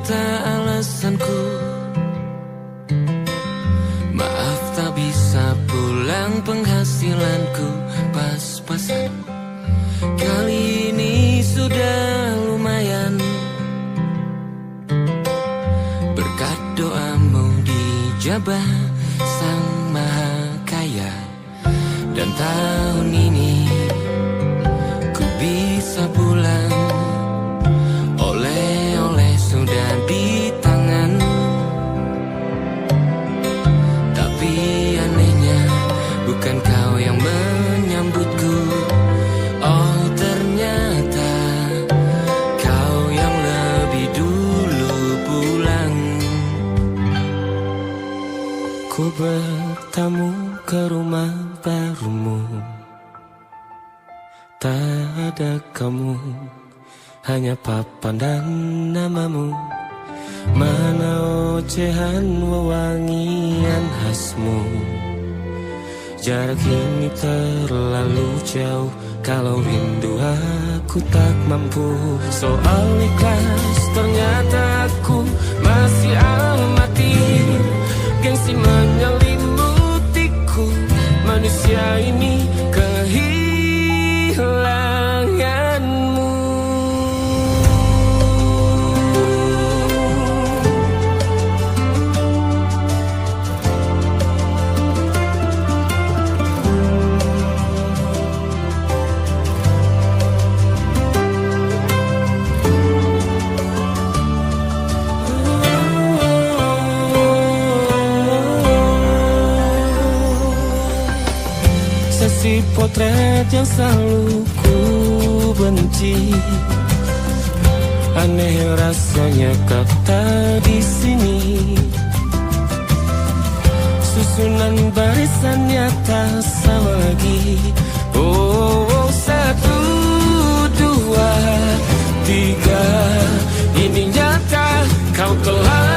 ternyata alasanku. Maaf tak bisa pulang, penghasilanku pas-pasan. Kali ini sudah lumayan, berkat doamu dijabah Sang Maha Kaya. Dan tahun ini ku bisa pulang, oleh-oleh sudah di tangan. Tapi anehnya bukan kau yang menyambutku. Oh ternyata kau yang lebih dulu pulang. Ku bertamu ke rumah barumu, tak ada kamu, hanya papan dan namamu. Mana ocehan wewangian khasmu. Jarak ini terlalu jauh, kalau rindu aku tak mampu. Soal ikhlas ternyata aku masih amati. Gengsi menyelimutiku, manusia ini kehilanganmu. Sesi potret yang selalu ku benci, aneh rasanya kau tak di sini. Susunan barisannya tak sama lagi. Oh, 1, 2, 3, ini nyata kau telah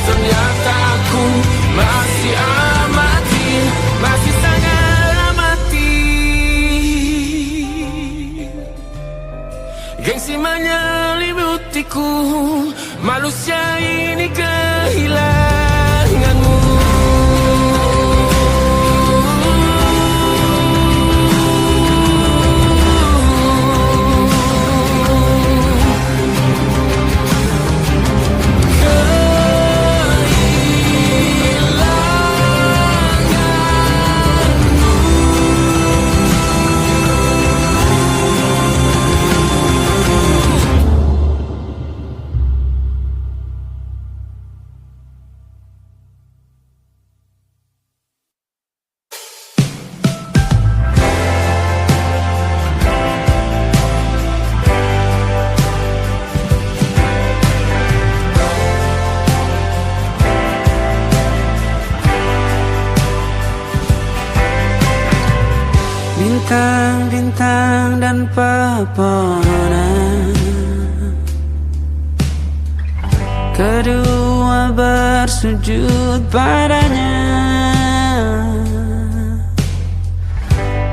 ternyata aku masih amati, masih sangat amati. Gengsi menyelimutiku, manusia ini kehilanganmu. Bintang-bintang dan pepohonan, kedua bersujud padanya.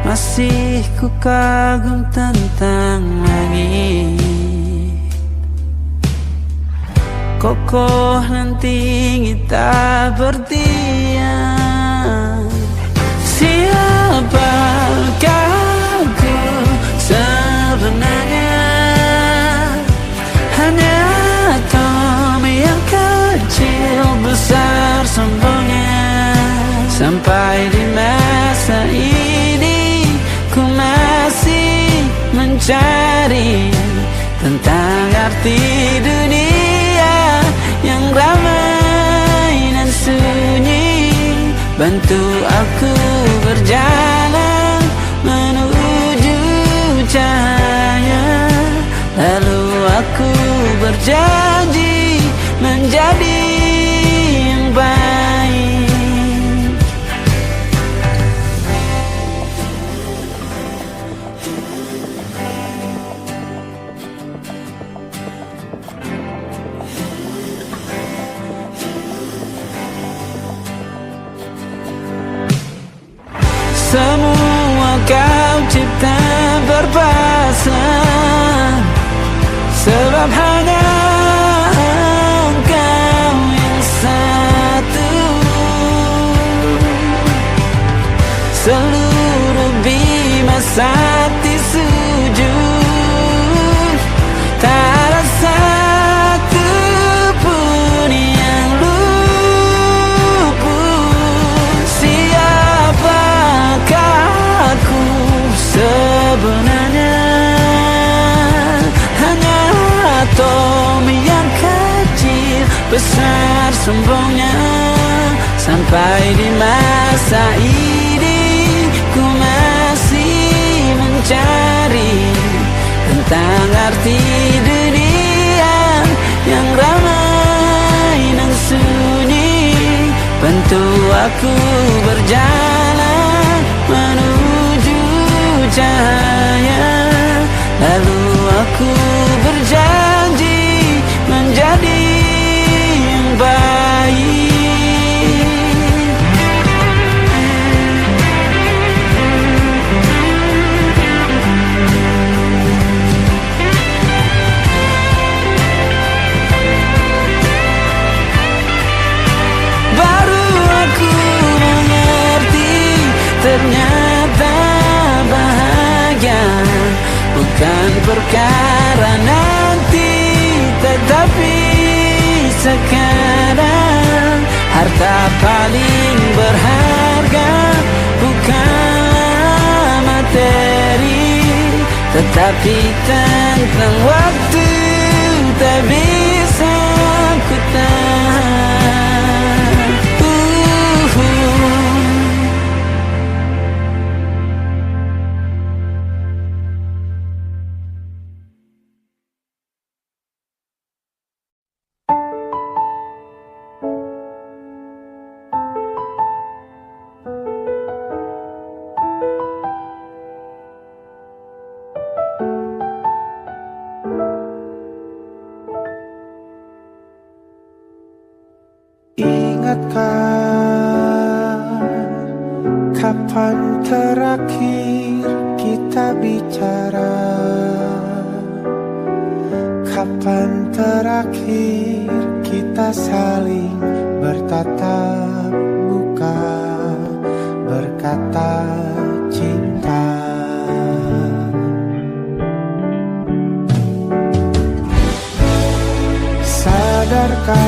Masih ku kagum tentang langit, kokoh dan tinggi tak berdiam. Siapakah aku sebenarnya? Hanya atom yang kecil besar sombongnya. Sampai di masa ini ku masih mencari tentang arti dunia yang ramai dan suci. bantu aku berjalan menuju cahaya. Lalu aku berjanji menjadi yang baik. Semua kau cipta berpasang, sebab hanya engkau yang satu. Seluruh bima sakti sujud, tak ada satu pun yang luput. Siapakah aku sebenarnya? Hanya atom yang kecil, besar sombongnya. Sampai di masa ini ku masih mencari tentang arti dunia yang ramai dan sunyi. Bantu aku berjalan menuju cahaya. Lalu aku berjanji menjadi yang baik. Baru aku mengerti, ternyata bahagia bukan perkara nanti, tetapi sekarang. Harta paling berharga bukanlah materi, tetapi tentang waktu tak bisa ku tahan. Ingatkah kapan terakhir kita bicara? Kapan terakhir kita saling bertatap muka, berkata cinta? Sadarkah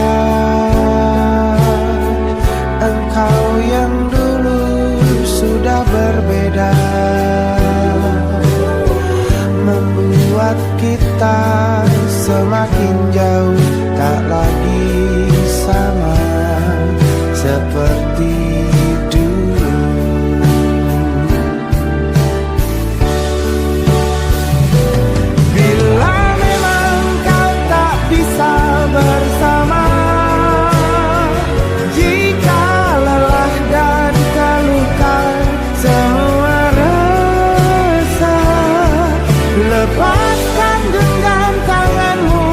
engkau yang dulu sudah berbeda, membuat kita semakin jauh, tak lagi sama seperti dulu. Bila memang kau tak bisa bersama, jika lelah dan terluka semua rasa, lepaskan genggam tanganmu,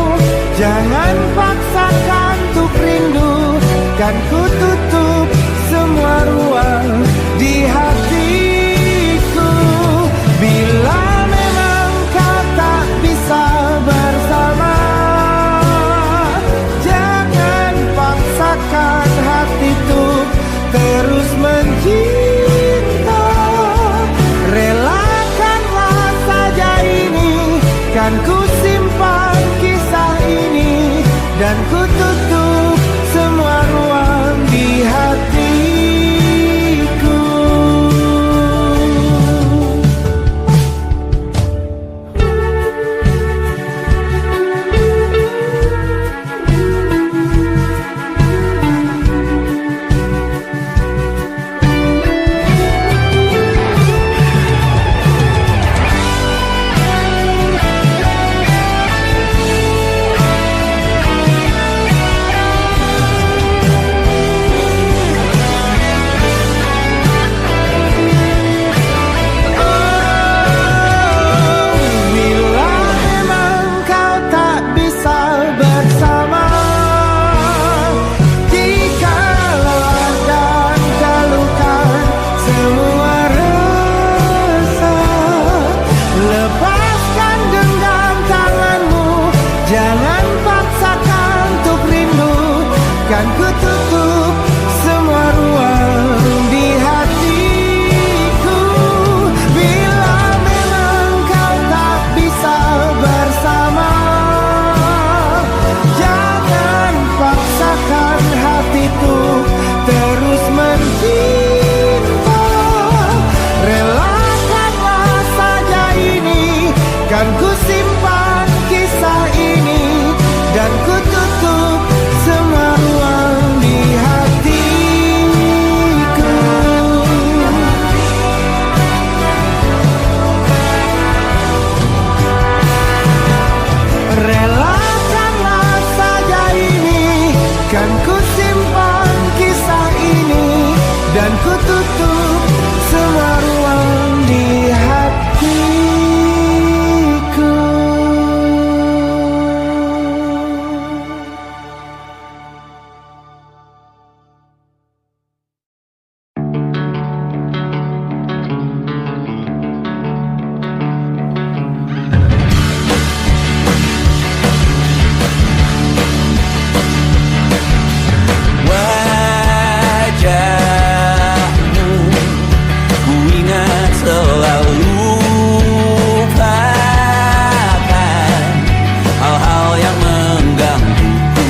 jangan paksakan untuk rindu. Kan ku tutup semua ruang di hatiku. Bila memang kau tak bisa bersama, jangan paksakan hati untuk terus mencinta. Relakanlah saja ini, kan ku simpan kisah ini, dan ku tutup semua ruang di hatiku. hatiku terus mencinta. Relakanlah saja ini, kan ku simpan kisah ini, dan ku tutup semua ruang di hatiku. Relakanlah saja ini, kan ku simpan kisah ini, dan ku tutup semua ruang di hatiku. Wajahmu ku ingat selalu, lupakan hal-hal yang menggangguku.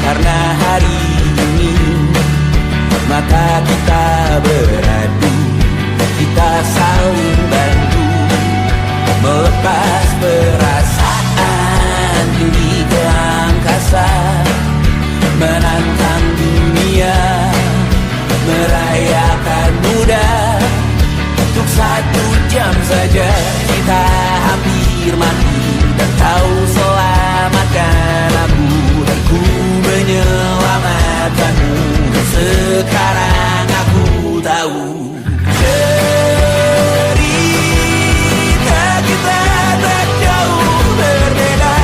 Karena hari ini mata kita beradu, kita saling bantu melepas perasaan tinggi ke angkasa, menantang dunia, merayakan muda. Untuk 1 jam saja kita hampir mati, dan kau selamatkan aku, dan ku menyelamatkanmu. Dan sekarang aku tahu cerita kita tak jauh berbeda,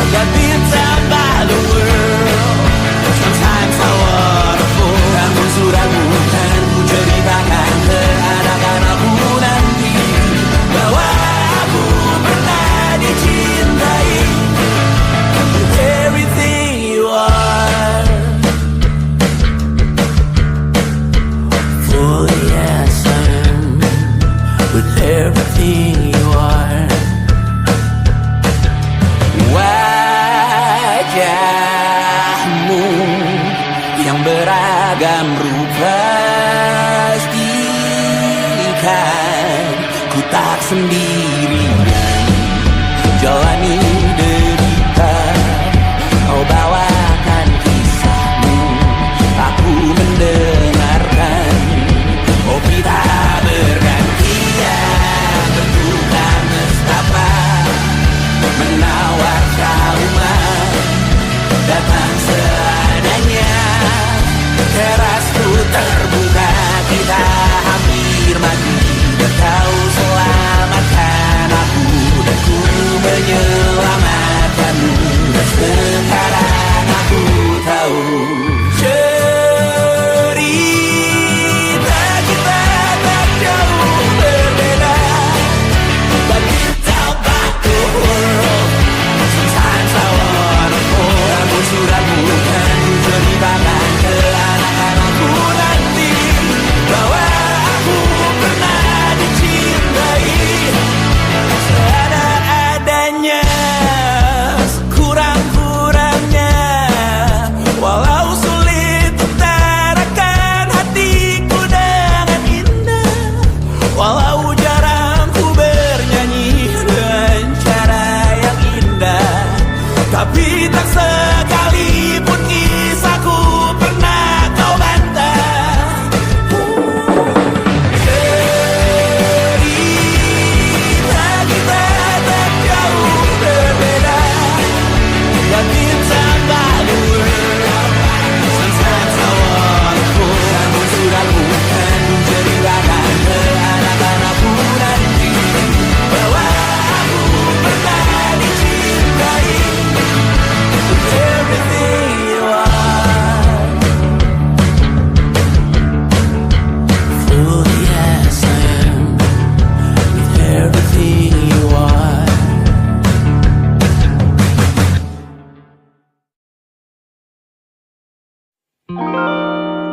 tapi tambah the world. Sometimes I waterfall. Namun suratmu kan ku ceritakan ke anak-anakku nanti, bahwa aku pernah dicintai with everything you are. For yes I am, with everything you are. Wajahmu yang beragam rupa, pastikan ku tak sendirian jalani derita. Kau bawakan kisahmu, aku mendengarkan. Oh kita bergantian bertukar nestapa, menawar traumat datang seadanya. Terasku terbuka, kita hampir mati, dan kau selamatkan aku, dan ku menyelamatkanmu. Dan sekarang aku tahu cerita kita tak jauh berbeda, but kita back to world. Sometimes I wanna fall. Namun suratmu kan ku ceritakan ke anak-anakku nanti, bahwa aku pernah dicintai seadanya, sekurang-kurangnya. Walau sulit utarakan hatiku dengan indah, walau jarang ku bernyanyi dengan cara yang indah, tapi tak sekalipun kisahku pernah kau bantah. Cerita kita tak jauh berbeda, tapi tambah the world. Sometimes I wanna fall. Namun suratmu kan ku ceritakan ke anak-anakku nanti, bahwa aku pernah dicintai with everything you are. For yes I am, with everything you are.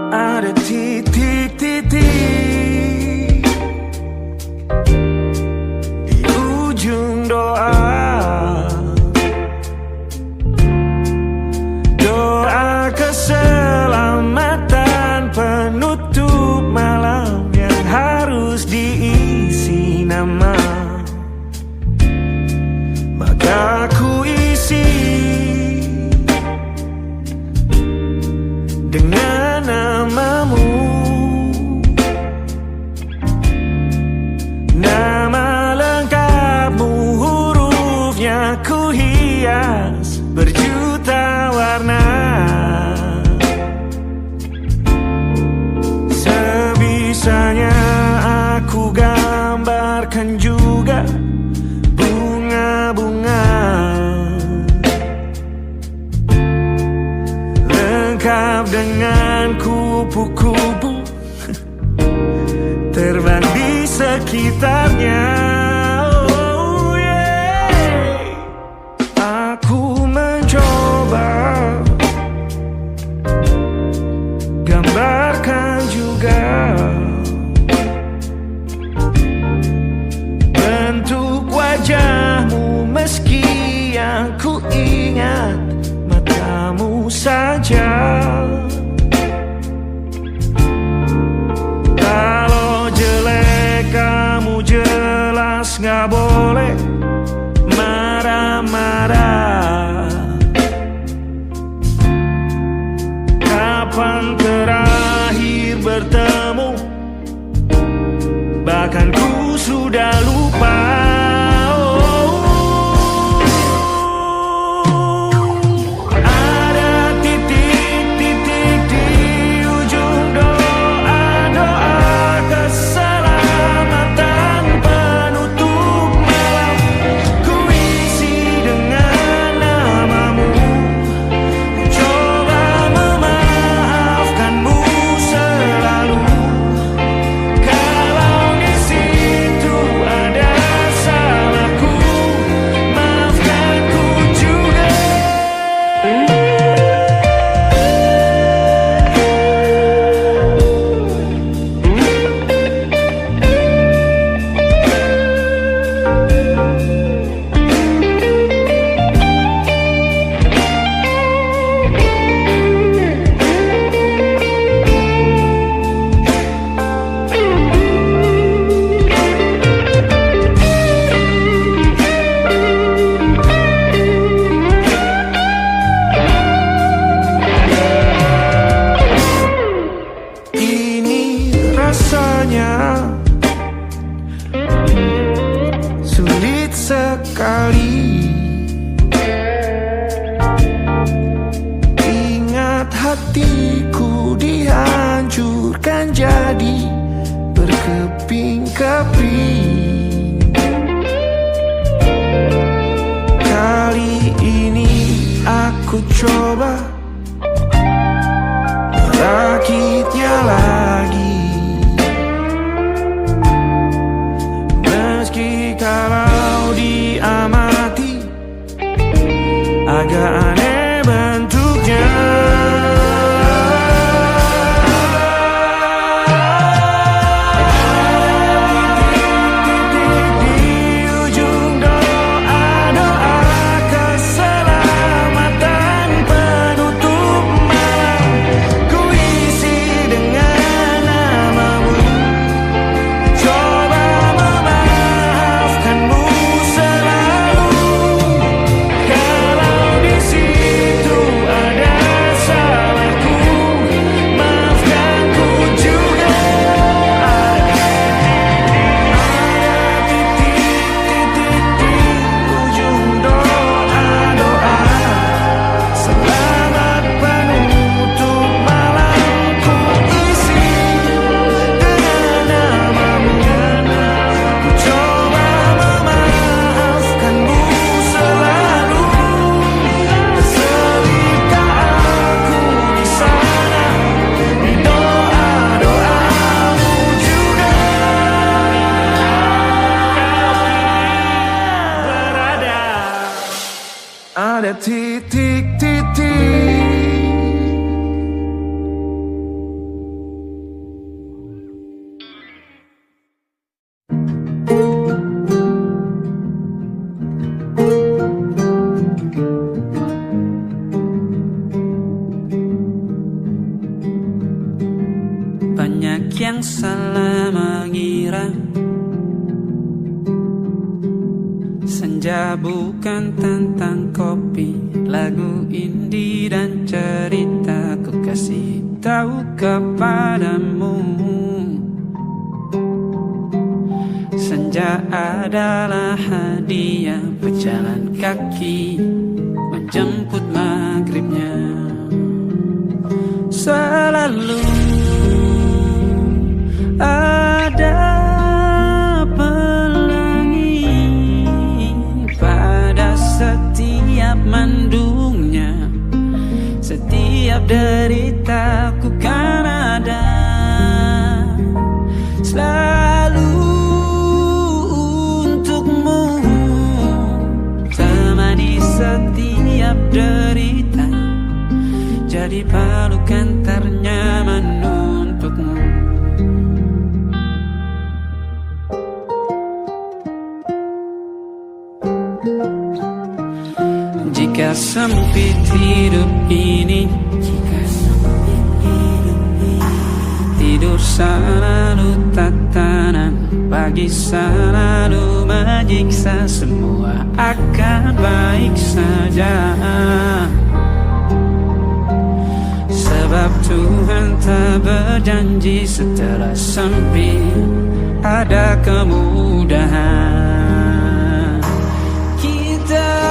Ada titik-titik di ujung doa, doa kesedihan dengan namamu. Nama lengkapmu, hurufnya ku hias berjuta warna. Sebisanya aku gambarkan juga bunga-bunga, lengkap dengan kupu-kupu terbang di sekitarnya. Oh yeah. Aku mencoba gambarkan juga bentuk wajahmu, meski yang ku ingat matamu saja. Kalau jelek kamu jelas gak boleh marah-marah. Kapan terakhir bertemu, bahkan ku sudah lupa. Rasanya sulit sekali ingat hatiku dihancurkan jadi berkeping-keping. Kali ini aku coba merakitnya lagi. Kalau diamati agak aneh bentuknya. Ada titik-titik. Banyak yang salah mengira senja bukan tentang kopi lagu indie dan cerita ku kasih tahu kepadamu. Senja adalah hadiah berjalan kaki menjemput maghribnya. Selalu ada pelangi pada setiap mendungnya. Setiap deritaku kan ada selalu untukmu, temani setiap derita, jadi pelukan ternyaman untukmu. Jika sempit hidup ini, tidur selalu tatanan, pagi selalu menyiksa, semua akan baik saja. Sebab Tuhan tak berjanji setelah sempit ada kemudahan. Kita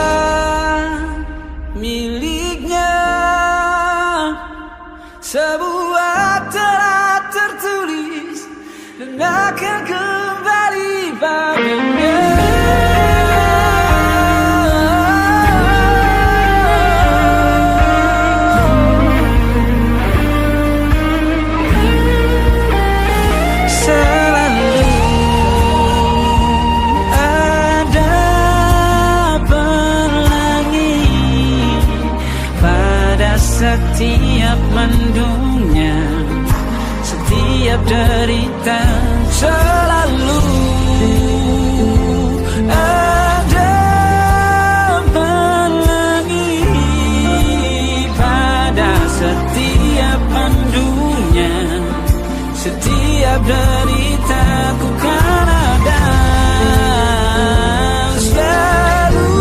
miliknya sebuah telah tertulis dan akan kembali padanya. Setiap mendungnya, setiap derita, selalu ada pelangi pada setiap mendungnya. Setiap derita ku kan ada selalu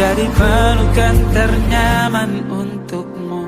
jadi pelukan ternyaman untukmu.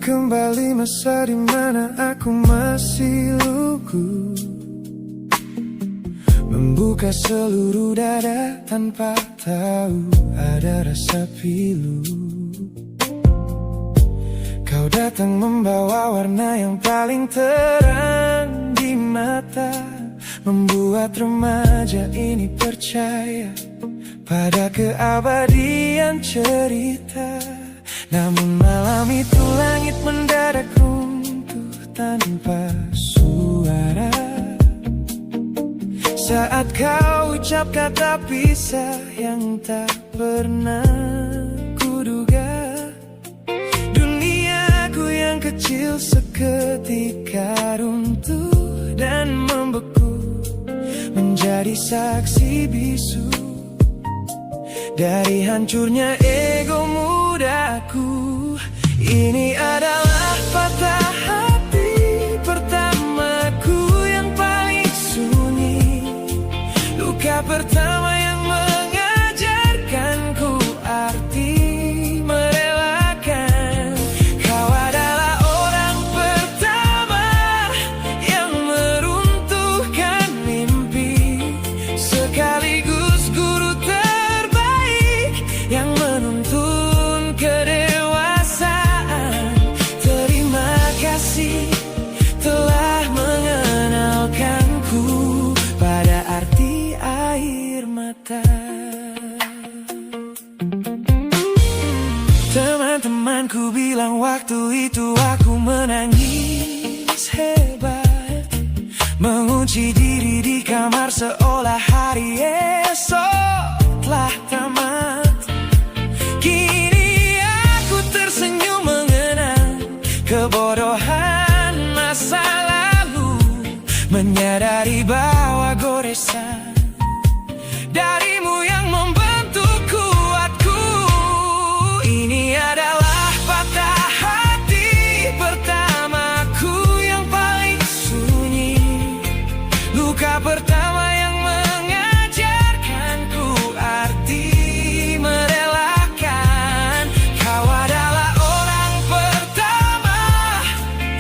Kembali masa dimana aku masih lugu, membuka seluruh dada tanpa tahu ada rasa pilu. Kau datang membawa warna yang paling terang di mata, membuat remaja ini percaya pada keabadian cerita. Namun malam itu langit mendadak runtuh tanpa suara saat kau ucap kata pisah yang tak pernah kuduga. Duniaku yang kecil seketika runtuh dan membeku, menjadi saksi bisu dari hancurnya ego mudaku. Ini adalah patah hati pertamaku yang paling sunyi, luka pertama yang mengajarkanku arti merelakan. Kau adalah orang pertama yang meruntuhkan mimpi, sekaligus guru terbaik yang menuntun kedewasaan. Terima bilang waktu itu aku menangis hebat, mengunci diri di kamar seolah hari esok telah tamat. Kini aku tersenyum mengenang kebodohan masa lalu, menyadari bahwa goresan darimu yang membentuk kuatku. Ini adalah patah hati pertamaku yang paling sunyi, luka pertama yang mengajarkanku arti merelakan. Kau adalah orang pertama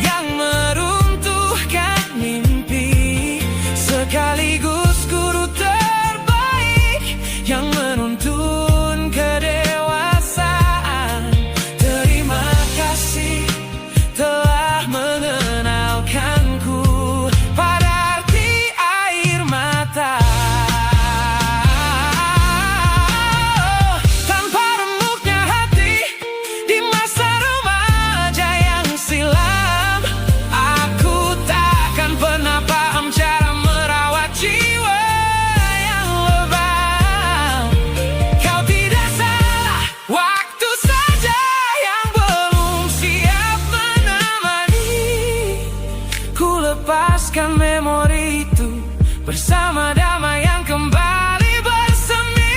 yang meruntuhkan mimpi, sekaligus guru terbaik yang menuntun kedewasaan. Terima kasih telah mengenalkanku pada arti air mata. Tanpa remuknya hati di masa remaja yang silam, aku takkan pernah paham cara merawat jiwa yang lebam. Kau tidak salah, waktu saja yang belum siap menemani. Ku lepaskan memori itu bersama damai yang kembali bersemi.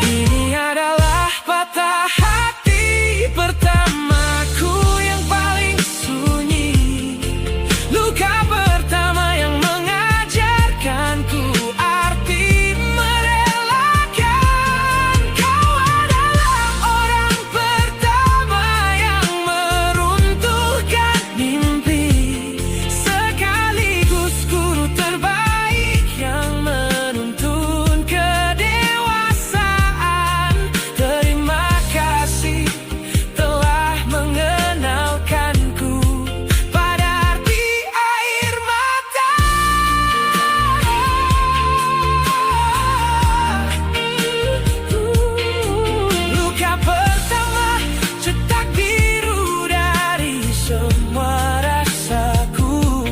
Ini adalah patah hati pertamaku yang paling sunyi, luka pertama yang mengajarkanku arti merelakan. Kau adalah orang pertama yang meruntuhkan mimpi, sekaligus guru terbaik yang menuntun kedewasaan. Terima kasih telah mengenalkanku pada arti air mata. Luka pertama, cetak biru dari semua rasaku.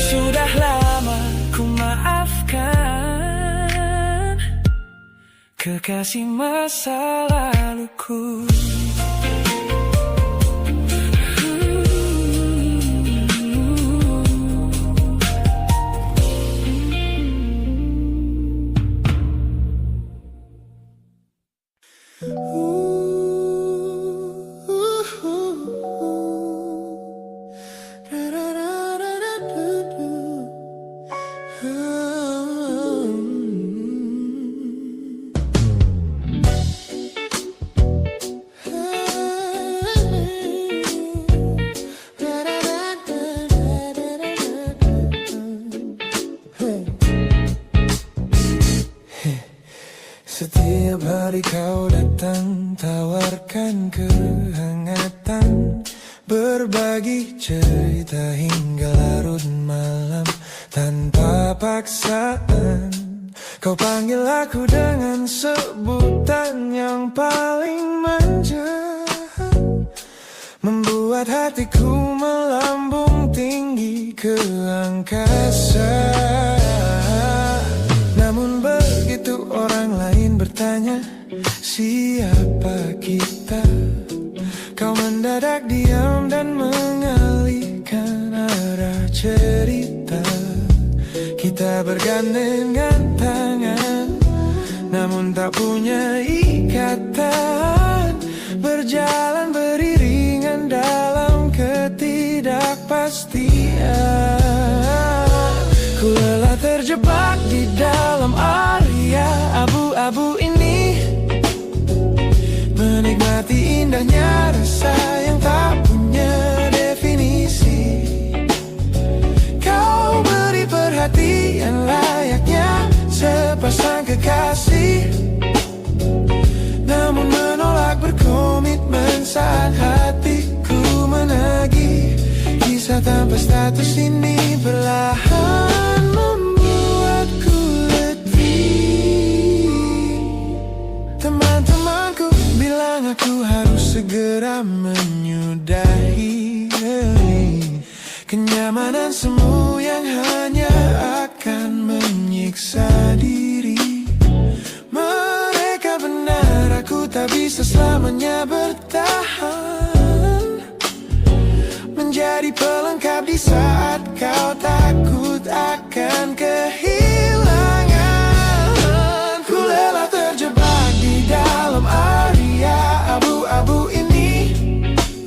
Sudah lama ku maafkan kekasih masa laluku. Setiap hari kau datang, tawarkan kehangatan, berbagi cerita hingga larut malam tanpa paksaan. Kau panggil aku dengan sebutan yang paling manja, membuat hatiku melambung tinggi ke angkasa. Namun begitu orang lain bertanya, siapa kita? Kau mendadak diam dan mengalihkan arah cerita. Kita bergandengan tangan, namun tak punya ikatan, berjalan beriringan dalam ketidakpastian. Ku lelah terjebak di dalam area abu-abu ini, menikmati indahnya rasa yang tak punya definisi. Kau beri perhatian layaknya sepasang kekasih, namun menolak berkomitmen saat tanpa status ini perlahan membuatku letih. Teman-temanku bilang aku harus segera menyudahi kenyamanan semu yang hanya akan menyiksa diri. Mereka benar, aku tak bisa selamanya bertahan menjadi pelengkap di saat kau takut akan kehilangan. Ku lelah terjebak di dalam area abu-abu ini.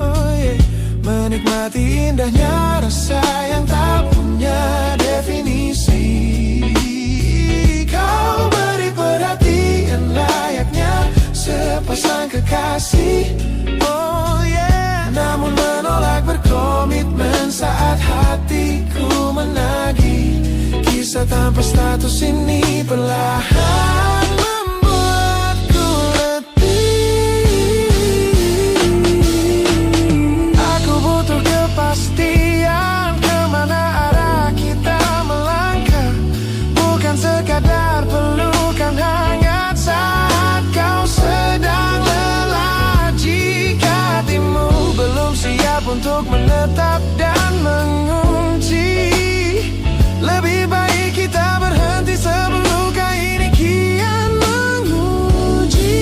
Oh yeah. Menikmati indahnya rasa yang tak punya definisi. Kau beri perhatian layaknya sepasang kekasih. Oh yeah. Namun menolak berkomitmen saat hatiku menagih. Kisah tanpa status ini perlahan membuatku letih. Aku butuh kepastian kemana arah kita melangkah. Bukan sekadar pelukan hangat saat kau sedang lelah. Jika hatimu belum siap untuk menetap dan mengunci, lebih baik kita berhenti sebelum luka ini kian menguji.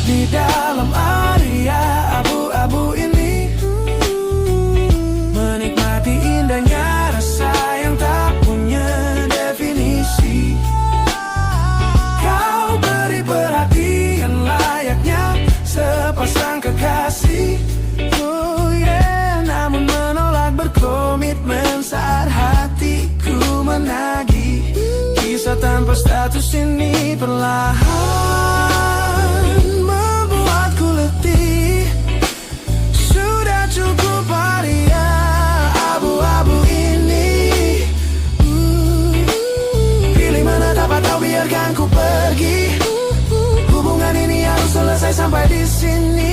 Di dalam area abu-abu ini, menikmati indahnya rasa yang tak punya definisi. Kau beri perhatian layaknya sepasang kekasih. Oh yeah. Namun menolak berkomitmen saat hatiku menagih. Kisah tanpa status ini perlahan membuatku letih. Sudah cukup area abu-abu ini. Pilih mana dapat kau biarkan ku pergi. Hubungan ini harus selesai sampai di sini.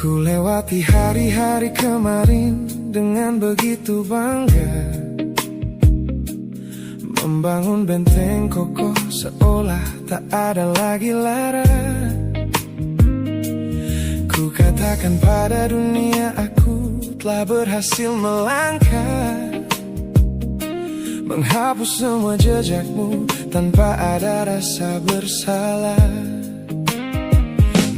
Ku lewati hari-hari kemarin dengan begitu bangga, membangun benteng kokoh seolah tak ada lagi lara. Ku katakan pada dunia aku telah berhasil melangkah, menghapus semua jejakmu tanpa ada rasa bersalah.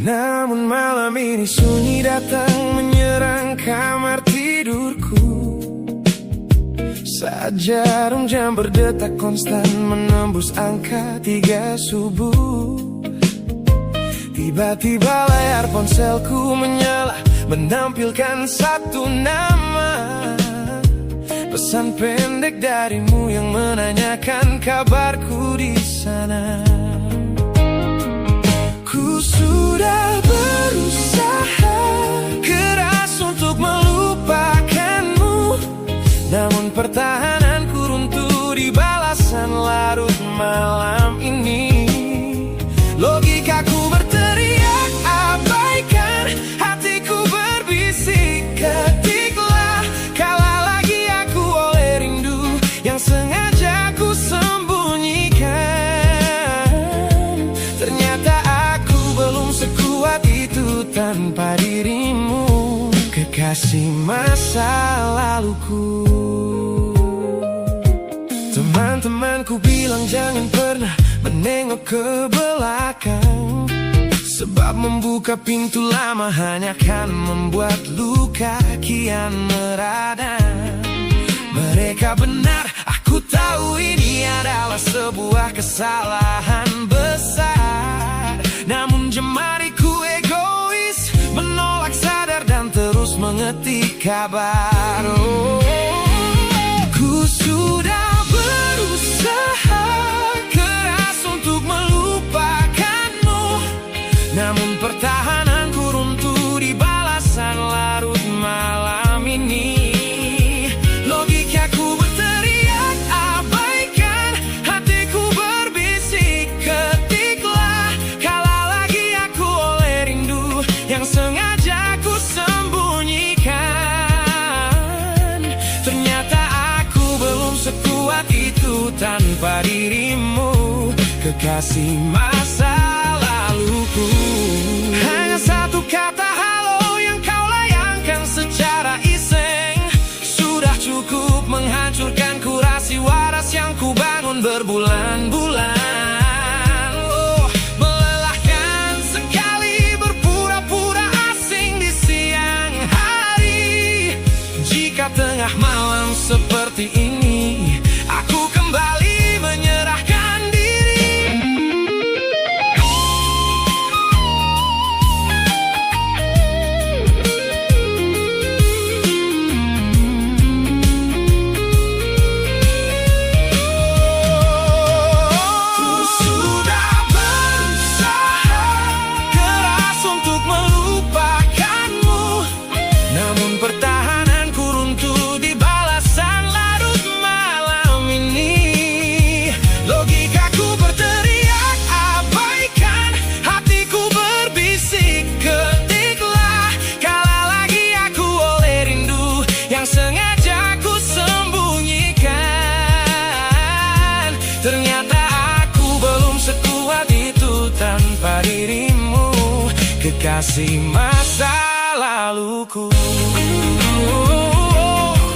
Namun malam ini sunyi datang menyerang kamar tidurku. Saat jarum jam berdetak konstan menembus angka 3 subuh. Tiba-tiba layar ponselku menyala, menampilkan satu nama. Pesan pendek darimu yang menanyakan kabarku di sana. Ku sudah berusaha keras untuk melupakanmu, namun pertahananku runtuh di balasan lain. malam ini. Logikaku berteriak abaikan, hatiku berbisik ketiklah. Kalah lagi aku oleh rindu yang sengaja ku sembunyikan. Ternyata aku belum sekuat itu tanpa dirimu, kekasih masa laluku. Teman-temanku bilang jangan pernah menengok ke belakang, sebab membuka pintu lama hanya akan membuat luka kian meradang. Mereka benar, aku tahu ini adalah sebuah kesalahan besar. Namun jemariku egois, menolak sadar dan terus mengetik kabar. Ku sudah berusaha keras untuk melupakanmu, namun pertahananku runtuh di balasan larut malam ini. Logikaku berteriak abaikan, hatiku berbisik ketiklah. Kalah lagi aku oleh rindu yang sengaja ku sembunyikan. Ternyata aku belum sekuat itu tanpa dirimu, kekasih masa laluku. Hanya satu kata halo yang kau layangkan secara iseng sudah cukup menghancurkan kurasi waras yang ku bangun berbulan-bulan. Melelahkan sekali berpura-pura asing di siang hari. Jika tengah malam seperti ini aku kembali menyerahkan diri. Ku sudah berusaha keras untuk melupakanmu, namun pertahananku runtuh di balasan larut malam ini. Logikaku berteriak abaikan, hatiku berbisik ketiklah. Kalah lagi aku oleh rindu yang sengaja ku sembunyikan. Ternyata aku belum sekuat itu tanpa dirimu, kekasih masa laluku.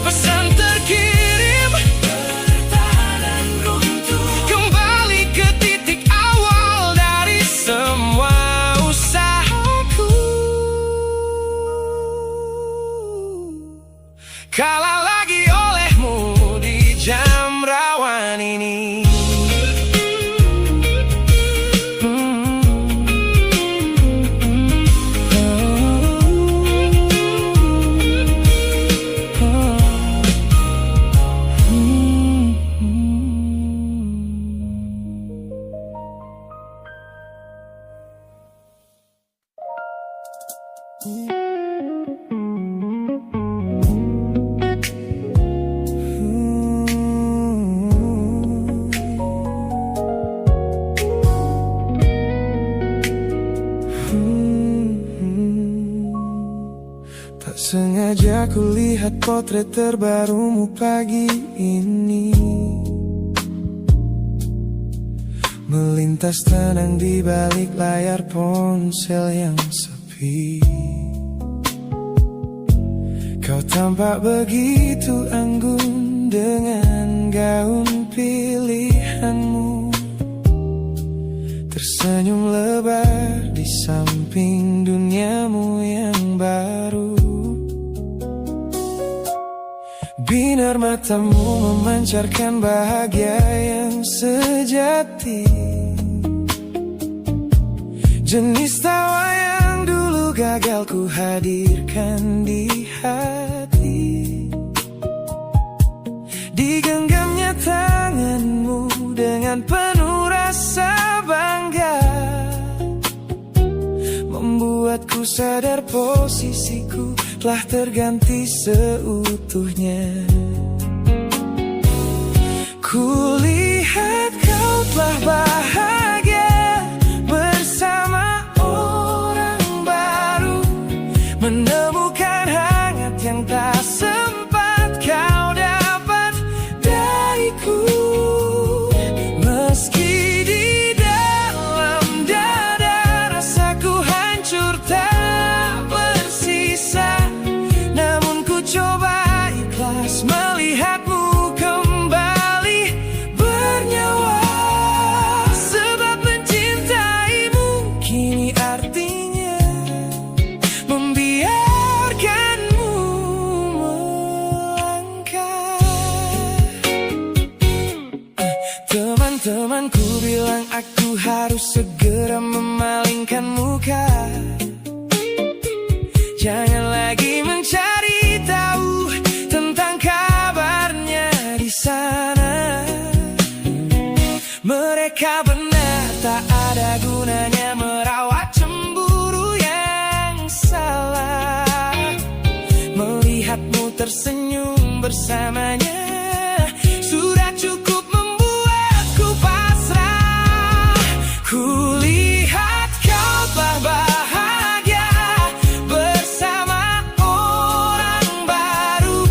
Pesan terkirim, pertahanan runtuh, kembali ke titik awal dari semua usahaku. Kalah lagi olehmu di jam rawan ini. Tak sengaja ku lihat potret terbarumu pagi ini, melintas tenang di balik layar ponsel yang sepi. Kau tampak begitu anggun dengan gaun pilihanmu, tersenyum lebar di samping duniamu yang baru. Binar matamu memancarkan bahagia yang sejati, jenis tawa yang dulu gagal ku hadirkan di hati. Digenggamnya tanganmu dengan penuh rasa bangga, membuatku sadar posisiku telah terganti seutuhnya. Kulihat kau Teman-temanku bilang aku harus segera memalingkan muka. Jangan lagi mencari tahu tentang kabarnya di sana. Mereka benar, tak ada gunanya merawat cemburu yang salah. Melihatmu tersenyum bersamanya sudah cukup membuatku pasrah. Kulihat kau telah bahagia bersama orang baru,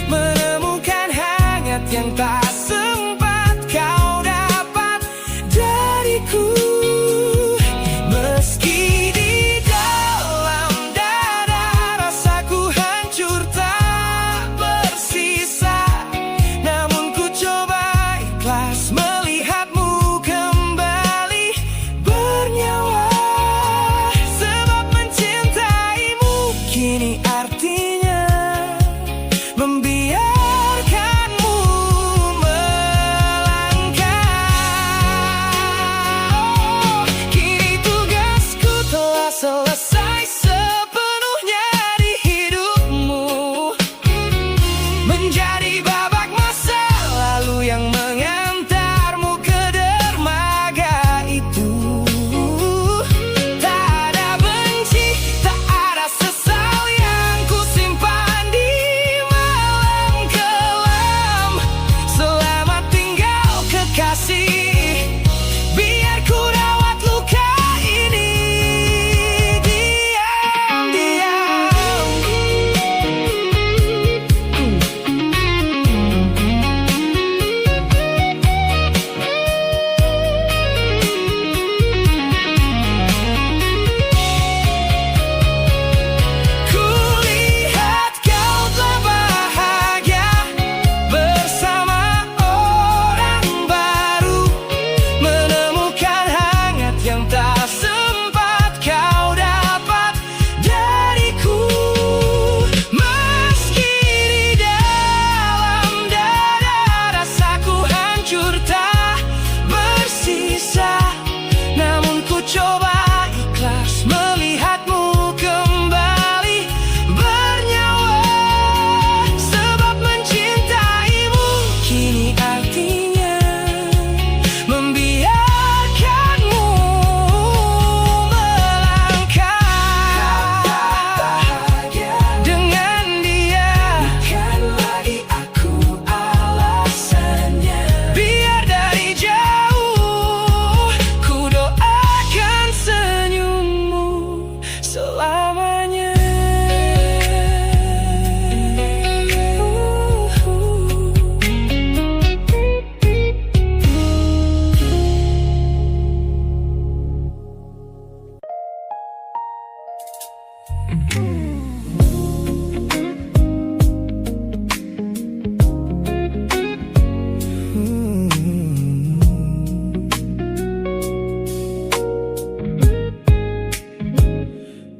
menemukan hangat yang tak sempat kau dapat dariku. Meski di dalam dada rasaku hancur tak bersisa, namun ku coba ikhlas melihatmu kembali bernyawa. Sebab mencintaimu kini artinya membiarkanmu melangkah. Kini tugasku telah selesai sepenuhnya di hidupmu, menjadi babak masa lalu yang mengantarmu ke dermaga itu. Tak ada benci, tak ada sesal yang ku simpan di malam kelam. Selamat tinggal kekasih, biar ku rawat luka ini diam-diam. Kulihat kau telah bahagia bersama orang baru, menemukan hangat yang tak sempat kau dapat dariku. Meski di dalam dada rasaku hancur tak bersisa, namun ku coba ikhlas melihatmu kembali bernyawa. Sebab mencintaimu kini artinya membiarkanmu melangkah dengan dia. Bukan lagi aku alasannya, biar dari jauh ku doakan senyummu selamanya.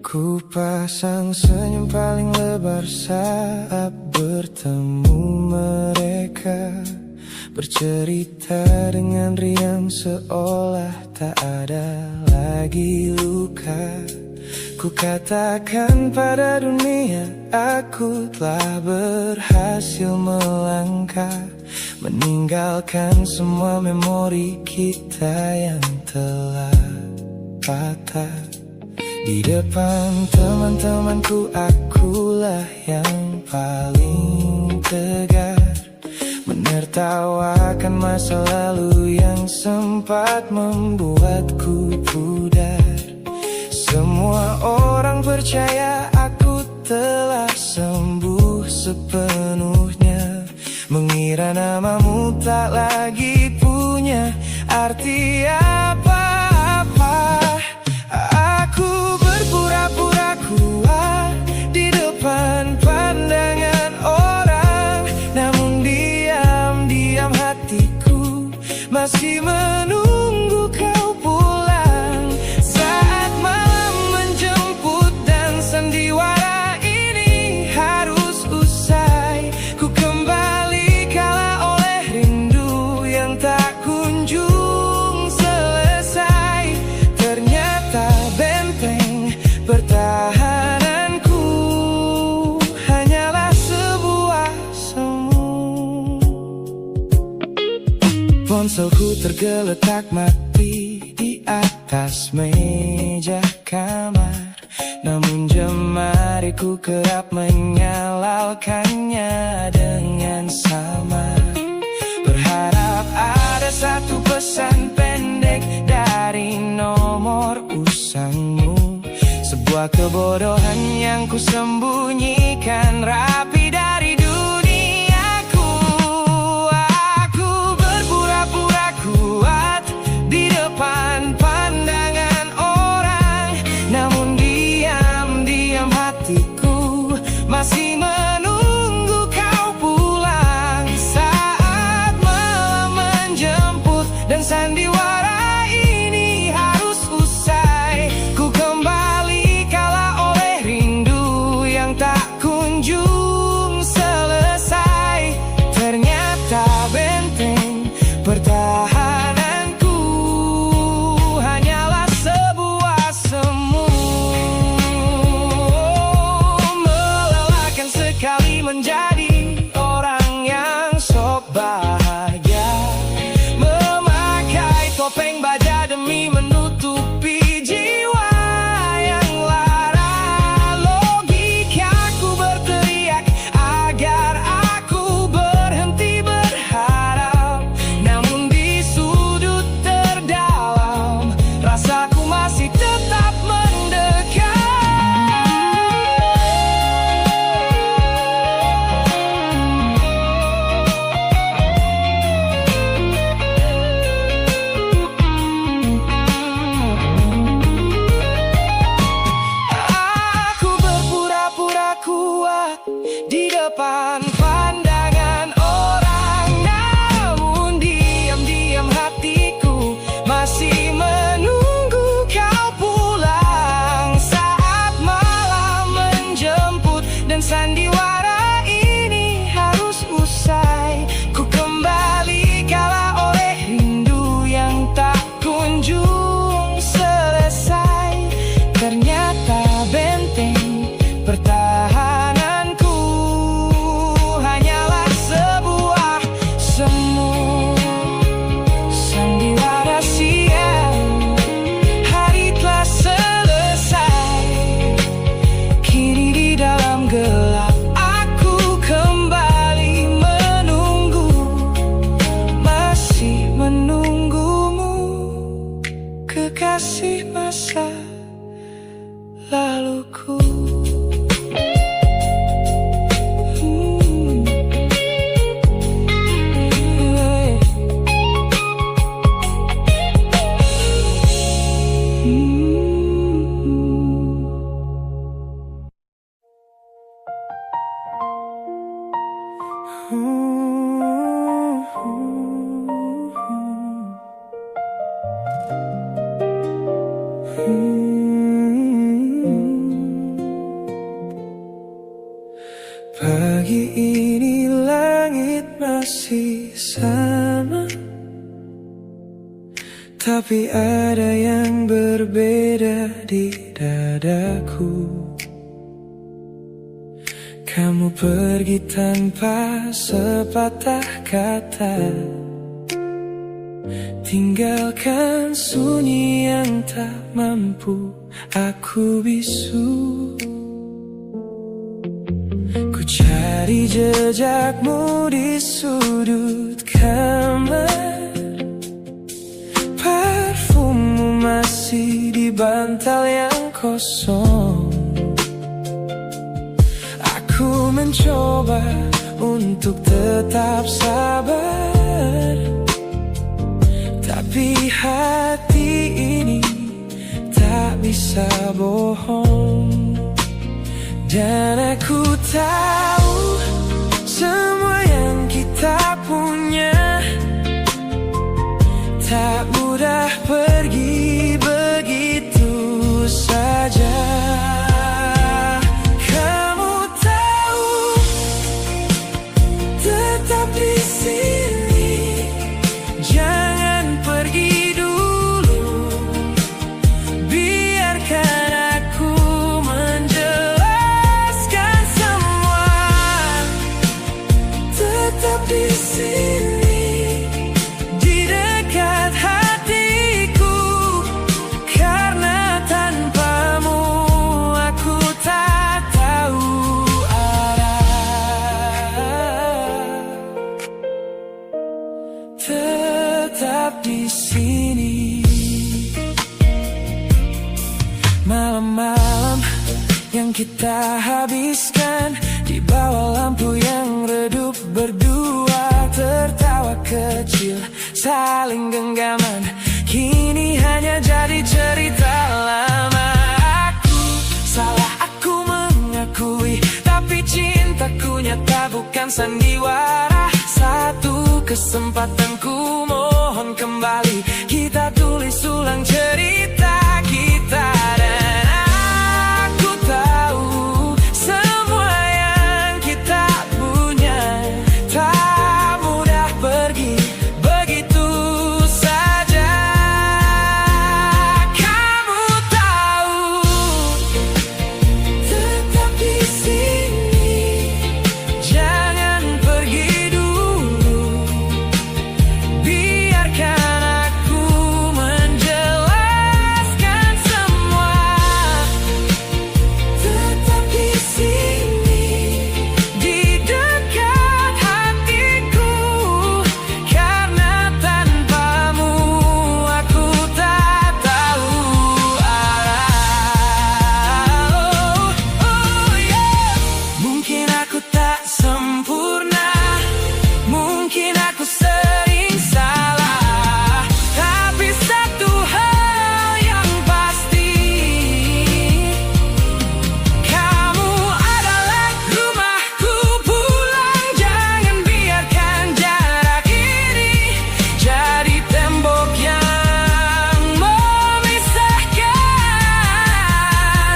Ku pasang senyum paling lebar saat bertemu mereka, bercerita dengan riang seolah tak ada lagi luka. Ku katakan pada dunia aku telah berhasil melangkah, meninggalkan semua memori kita yang telah patah. Di depan teman-temanku akulah yang paling tegar, menertawakan masa lalu yang sempat membuatku pudar. Semua orang percaya aku telah sembuh sepenuhnya, mengira namamu tak lagi punya arti apa-apa. Aku berpura-pura kuat di depan pandangan orang, namun diam-diam hatiku masih menunggu kau pulang. Saat malam menjemput dan sandiwara ini harus usai, ku kembali kalah oleh rindu yang tak kunjung Pinselku tergeletak mati di atas meja kamar, namun jemariku kerap menyalahkannya dengan samar. Berharap ada satu pesan pendek dari nomor usangmu, sebuah kebodohan yang kusembunyikan rapi dari duniaku. Aku berpura-pura kuat di depan pandangan orang, namun diam-diam hatiku masih menunggu kau pulang. Saat malam menjemput dan sandiwara ini harus usai, ku kembali kala oleh rindu yang tak kunjung selesai. Ternyata benteng pertahananku hanyalah sebuah semu. Melelahkan sekali menjadi orang yang sok bahagia, memakai topeng baja demi menutupi jiwa yang lara. Logikaku berteriak agar aku berhenti berharap, namun di sudut terdalam rasaku masih tetap mendekat. Aku berpura-pura kuat di depan pandangan orang, namun diam-diam hatiku masih menunggu kau pulang. Saat malam menjemput dan sandiwara ini harus usai, ku kembali kala oleh rindu yang tak kunjung selesai. Ternyata benteng pertahananku hanyalah sebuah semu. Sandiwara siang, hari telah selesai. Kini di dalam gelap aku kembali menunggu, masih menunggumu, kekasih masa laluku. Pagi ini langit masih sama, tapi ada yang berbeda di dadaku. Kamu pergi tanpa sepatah kata, tinggalkan sunyi yang tak mampu aku bisu. Ku cari jejakmu di sudut kamar, parfummu masih di bantal yang kosong. Aku mencoba untuk tetap sabar, tapi hati ini tak bisa bohong. Dan aku tahu semua yang kita punya tak mudah pergi begitu saja. Kamu tahu, tetap di sini, jangan pergi dulu. Biarkan aku menjelaskan semua. Tetap di sini, di dekat kita habiskan di bawah lampu yang redup, berdua tertawa kecil, saling genggaman. Kini hanya jadi cerita lama. Aku salah, aku mengakui, tapi cintaku nyata bukan sandiwara. Satu kesempatan ku mohon kembali, kita tulis ulang cerita kita. Dan aku tahu semua yang kita punya tak mudah pergi begitu saja. Kamu tahu, tetap di sini, jangan pergi dulu. Biarkan aku menjelaskan semua. Tetap di sini, di dekat hatiku, karena tanpamu aku tak tahu arah. Mungkin aku tak sempurna, mungkin aku sering salah, tapi satu hal yang pasti, kamu adalah rumahku pulang. Jangan biarkan jarak ini jadi tembok yang memisahkan.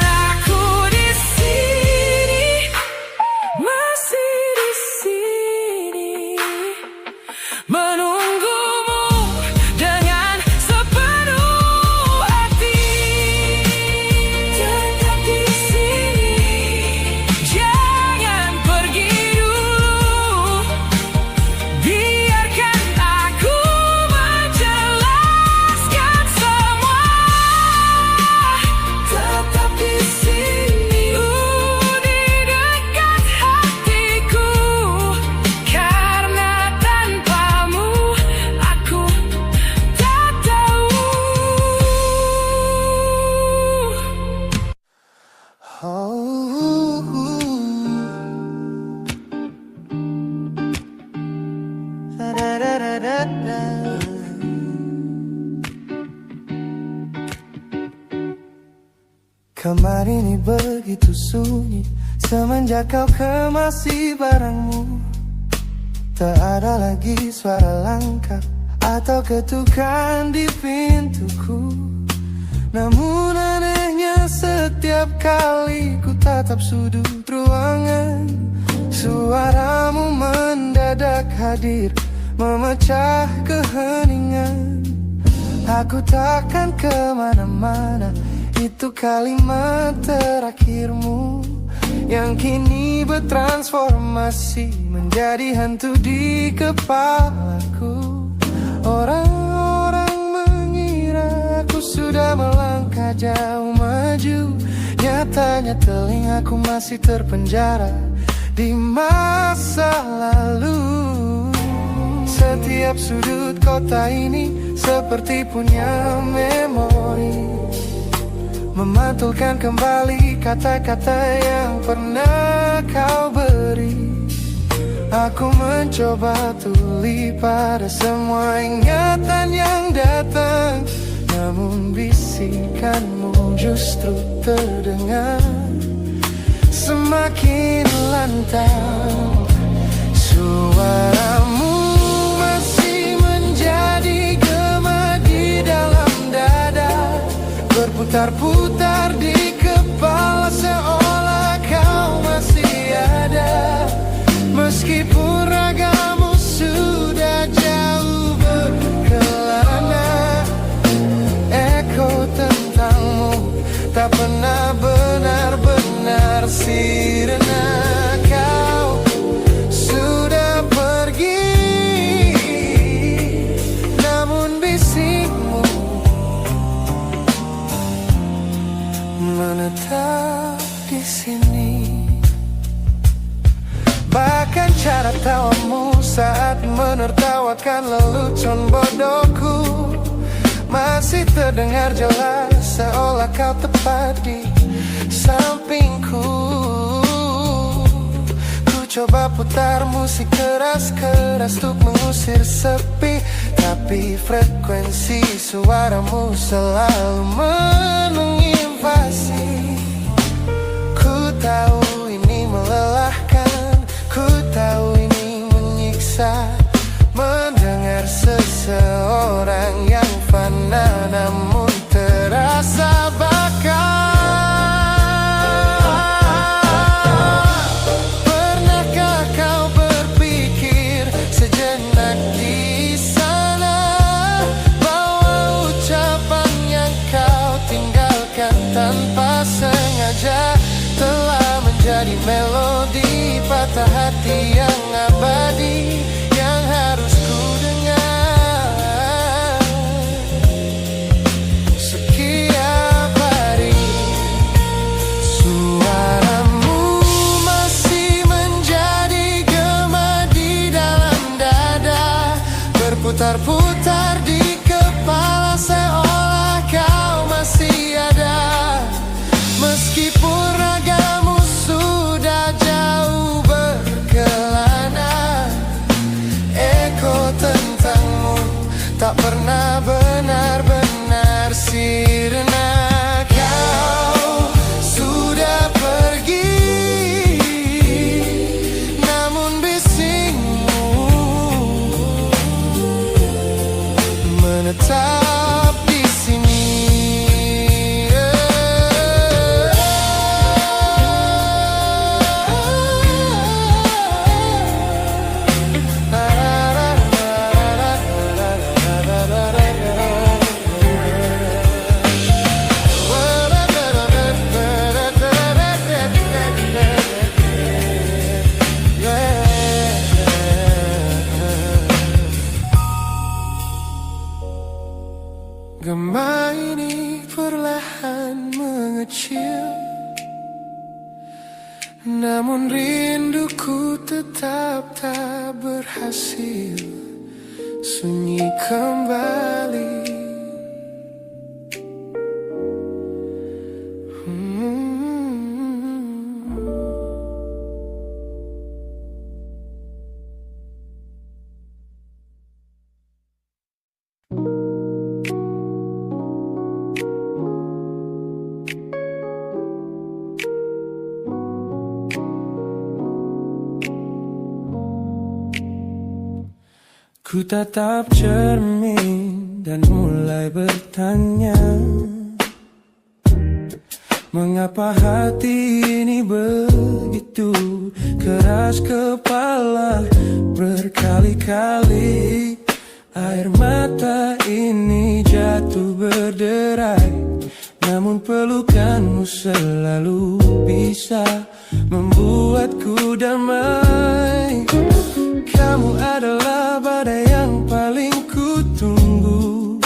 Aku di sini, masih di sini, menunggumu dengan sepenuh hati. Tetap di sini, jangan pergi dulu. Biarkan aku menjelaskan semua. Tetap di sini, di dekat hatiku, karena tanpamu aku tak tahu. Kamar ini begitu sunyi semenjak kau kemasi barangmu. Tak ada lagi suara langkah atau ketukan di pintuku. Namun anehnya setiap kali ku tatap sudut ruangan, suaramu mendadak hadir, memecah keheningan. Aku takkan kemana-mana, itu kalimat terakhirmu yang kini bertransformasi menjadi hantu di kepalaku. Orang-orang mengira aku sudah melangkah jauh maju, nyatanya telingaku masih terpenjara di masa lalu. Setiap sudut kota ini seperti punya memori, memantulkan kembali kata-kata yang pernah kau beri. Aku mencoba tuli pada semua ingatan yang datang, namun bisikanmu justru terdengar semakin lantang. Suaramu masih menjadi gema di dalam dada, berputar-putar di kepala seolah kau masih ada. Meskipun ragamu sudah jauh berkelana, eko tentangmu tak pernah benar-benar sirna. Kau sudah pergi, namun bisikmu menetap di sini. Bahkan cara tawamu saat menertawakan lelucon bodohku masih terdengar jelas, seolah kau tepat di sampingku. Ku coba putar musik keras-keras untuk mengusir sepi, tapi frekuensi suaramu selalu menginvasi. Ku tahu ini melelahkan, ku tahu ini menyiksa, mendengar seseorang yang fana namun terasa bakal. Pernahkah kau berpikir sejenak di sana bahwa ucapan yang kau tinggalkan tanpa sengaja telah menjadi melodi patah hati yang abadi yang harus ku dengar setiap hari. Suaramu masih menjadi gema di dalam dada, berputar-putar di kepala seolah kau masih ada. Meskipun ragamu sudah jauh berkelana, eko tentangmu tak pernah benar-benar sirna. Kau sudah pergi, namun bisingmu menetap di sini. Gema ini perlahan mengecil, namun rinduku tetap tak berhasil sunyi kembali. Ku tatap cermin dan mulai bertanya, mengapa hati ini begitu keras kepala. Berkali-kali air mata ini jatuh berderai, namun pelukanmu selalu bisa membuatku damai. Kamu adalah badai yang paling ku tunggu,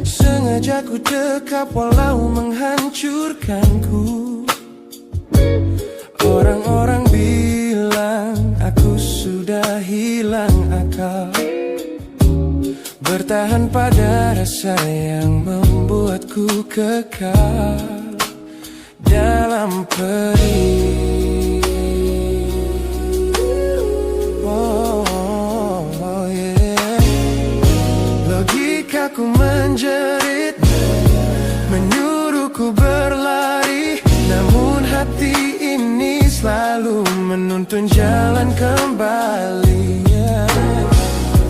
sengaja ku dekap walau menghancurkanku. Orang-orang bilang aku sudah hilang akal, bertahan pada rasa yang membuatku kekal dalam perih. Logikaku menjerit, menyuruhku berlari, namun hati ini selalu menuntun jalan kembali.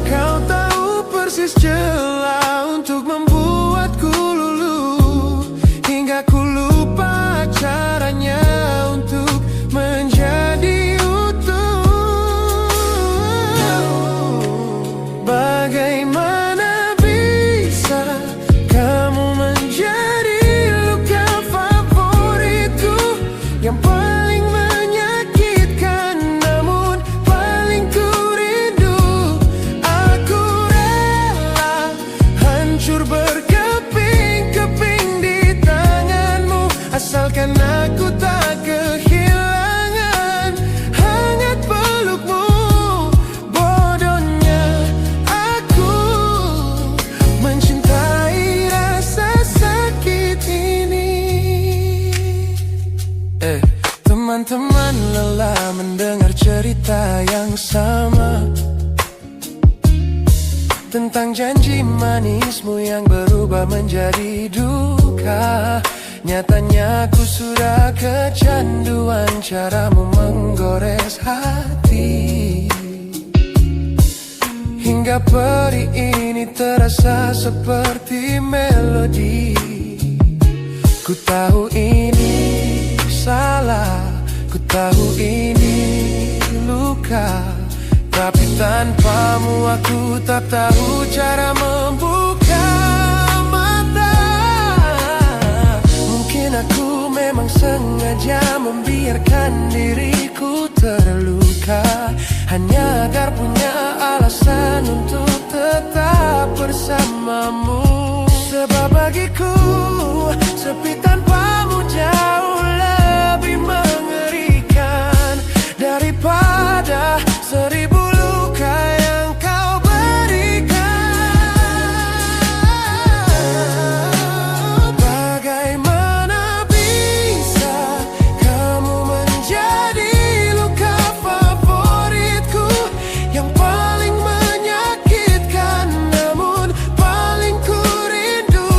Kau tahu persis celah untuk membuatku luluh, hingga ku lupa caranya untuk menjadi utuh. Bagaimana bisa kamu menjadi luka favoritku yang paling menyakitkan, namun paling ku rindu. Aku rela hancur berkeping-keping di tanganmu, asalkan aku tak kehilangan hangat pelukmu. Bodohnya aku mencintai rasa sakit ini. cerita yang sama, tentang janji manismu yang berubah menjadi duka. Nyatanya ku sudah kecanduan caramu menggores hati, hingga peri ini terasa seperti melodi. Ku tahu ini salah, ku tahu ini luka, tapi tanpamu aku tak tahu cara membuka mata. Mungkin aku memang sengaja membiarkan diriku terluka, hanya agar punya alasan untuk tetap bersamamu. Sebab bagiku sepi tanpamu jauh lebih mengerikan daripada 1000 luka yang kau berikan. Bagaimana bisa kamu menjadi luka favoritku, yang paling menyakitkan namun paling ku rindu.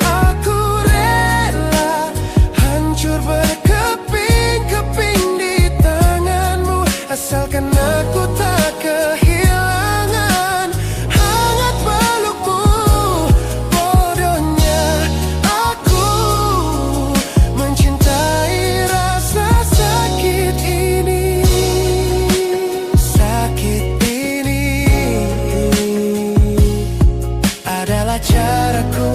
Aku rela hancur berkeping-keping di tanganmu, asalkan aku tak kehilangan hangat pelukmu. Bodohnya aku mencintai rasa sakit ini. Sakit ini adalah caraku